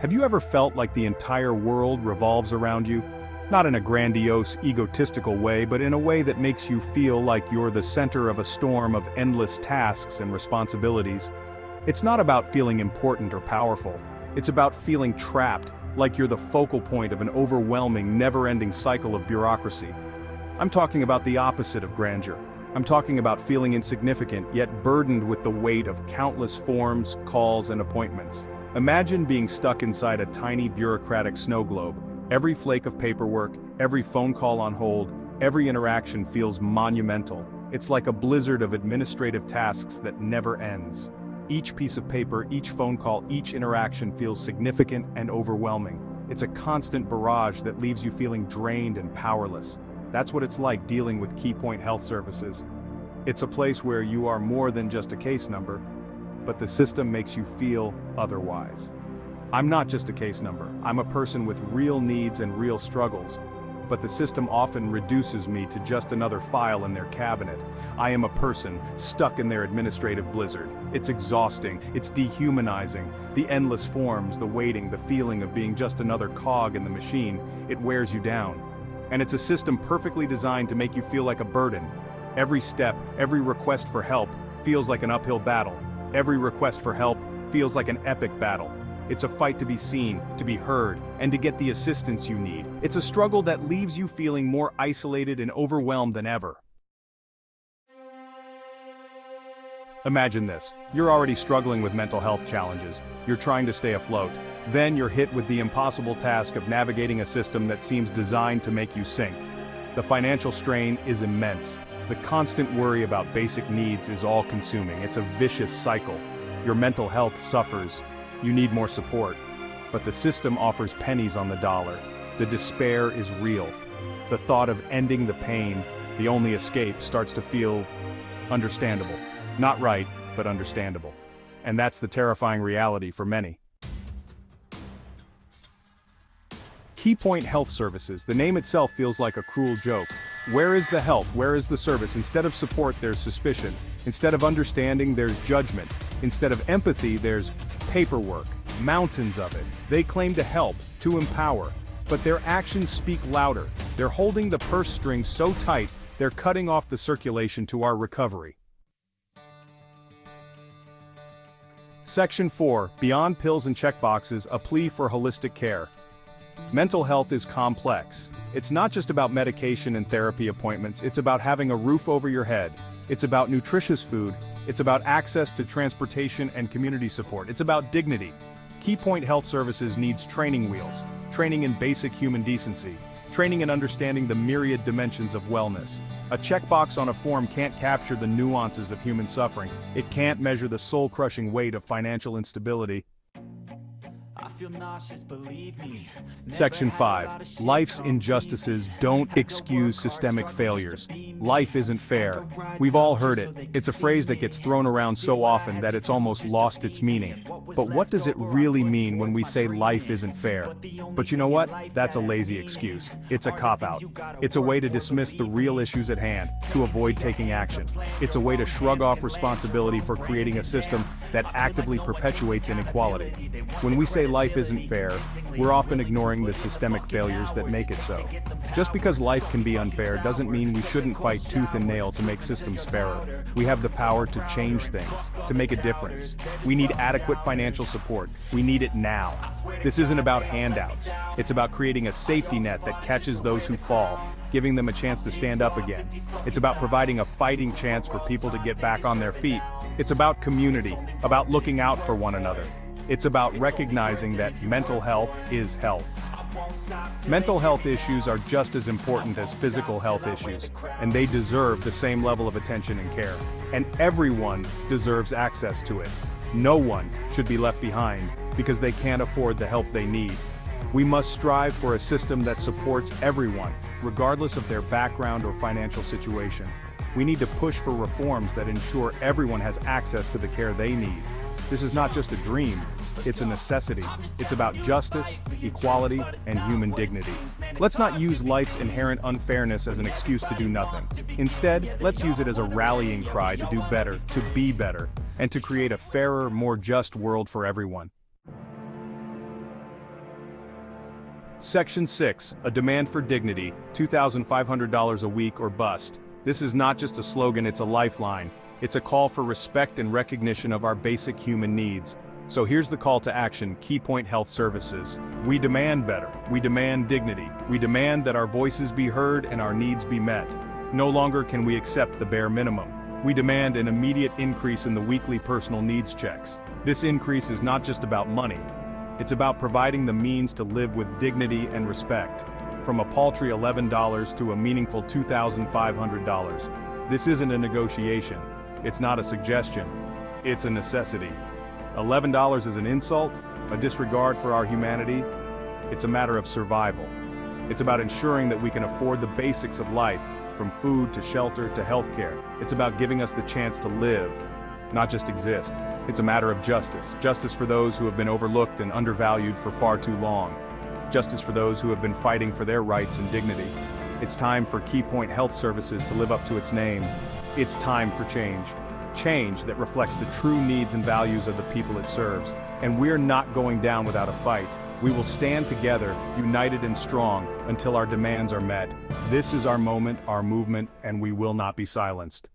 Have you ever felt like the entire world revolves around you? Not in a grandiose, egotistical way, but in a way that makes you feel like you're the center of a storm of endless tasks and responsibilities. It's not about feeling important or powerful. It's about feeling trapped, like you're the focal point of an overwhelming, never-ending cycle of bureaucracy. I'm talking about the opposite of grandeur. I'm talking about feeling insignificant, yet burdened with the weight of countless forms, calls, and appointments. Imagine being stuck inside a tiny bureaucratic snow globe. Every flake of paperwork, every phone call on hold, every interaction feels monumental. It's like a blizzard of administrative tasks that never ends. Each piece of paper, each phone call, each interaction feels significant and overwhelming. It's a constant barrage that leaves you feeling drained and powerless. That's what it's like dealing with KeyPoint Health Services. It's a place where you are more than just a case number, but the system makes you feel otherwise. I'm not just a case number. I'm a person with real needs and real struggles, but the system often reduces me to just another file in their cabinet. I am a person stuck in their administrative blizzard. It's exhausting, it's dehumanizing. The endless forms, the waiting, the feeling of being just another cog in the machine, it wears you down. And it's a system perfectly designed to make you feel like a burden. Every step, every request for help feels like an uphill battle. Every request for help feels like an epic battle. It's a fight to be seen, to be heard, and to get the assistance you need. It's a struggle that leaves you feeling more isolated and overwhelmed than ever. Imagine this. You're already struggling with mental health challenges. You're trying to stay afloat. Then you're hit with the impossible task of navigating a system that seems designed to make you sink. The financial strain is immense. The constant worry about basic needs is all-consuming. It's a vicious cycle. Your mental health suffers. You need more support. But the system offers pennies on the dollar. The despair is real. The thought of ending the pain, the only escape, starts to feel understandable. Not right, but understandable. And that's the terrifying reality for many. KeyPoint Health Services, the name itself feels like a cruel joke. Where is the help? Where is the service? Instead of support, there's suspicion. Instead of understanding, there's judgment. Instead of empathy, there's paperwork. Mountains of it. They claim to help, to empower. But their actions speak louder. They're holding the purse strings so tight, they're cutting off the circulation to our recovery. Section 4, Beyond Pills and Checkboxes, a plea for holistic care. Mental health is complex. It's not just about medication and therapy appointments, it's about having a roof over your head. It's about nutritious food. It's about access to transportation and community support. It's about dignity. KeyPoint Health Services needs training wheels, training in basic human decency, training in understanding the myriad dimensions of wellness. A checkbox on a form can't capture the nuances of human suffering. It can't measure the soul-crushing weight of financial instability. Section 5. Life's injustices don't excuse systemic failures. Life isn't fair. We've all heard it. It's a phrase that gets thrown around so often that it's almost lost its meaning. But what does it really mean when we say life isn't fair? But you know what? That's a lazy excuse. It's a cop-out. It's a way to dismiss the real issues at hand, to avoid taking action. It's a way to shrug off responsibility for creating a system that actively perpetuates inequality. When we say life isn't fair, we're often ignoring the systemic failures that make it so. Just because life can be unfair doesn't mean we shouldn't fight tooth and nail to make systems fairer. We have the power to change things, to make a difference. We need adequate financial support. We need it now. This isn't about handouts. It's about creating a safety net that catches those who fall, giving them a chance to stand up again. It's about providing a fighting chance for people to get back on their feet. It's about community, about looking out for one another. It's about recognizing that mental health is health. Mental health issues are just as important as physical health issues, and they deserve the same level of attention and care. And everyone deserves access to it. No one should be left behind because they can't afford the help they need. We must strive for a system that supports everyone, regardless of their background or financial situation. We need to push for reforms that ensure everyone has access to the care they need. This is not just a dream, it's a necessity. It's about justice, equality, and human dignity. Let's not use life's inherent unfairness as an excuse to do nothing. Instead, let's use it as a rallying cry to do better, to be better, and to create a fairer, more just world for everyone. Section 6, a demand for dignity, $2,500 a week or bust. This is not just a slogan, it's a lifeline. It's a call for respect and recognition of our basic human needs. So here's the call to action, KeyPoint Health Services. We demand better. We demand dignity. We demand that our voices be heard and our needs be met. No longer can we accept the bare minimum. We demand an immediate increase in the weekly personal needs checks. This increase is not just about money. It's about providing the means to live with dignity and respect. From a paltry $11 to a meaningful $2,500. This isn't a negotiation. It's not a suggestion. It's a necessity. $11 is an insult, a disregard for our humanity. It's a matter of survival. It's about ensuring that we can afford the basics of life, from food to shelter to healthcare. It's about giving us the chance to live, not just exist. It's a matter of justice. Justice for those who have been overlooked and undervalued for far too long. Justice for those who have been fighting for their rights and dignity. It's time for KeyPoint Health Services to live up to its name. It's time for change. Change that reflects the true needs and values of the people it serves. And we're not going down without a fight. We will stand together, united and strong, until our demands are met. This is our moment, our movement, and we will not be silenced.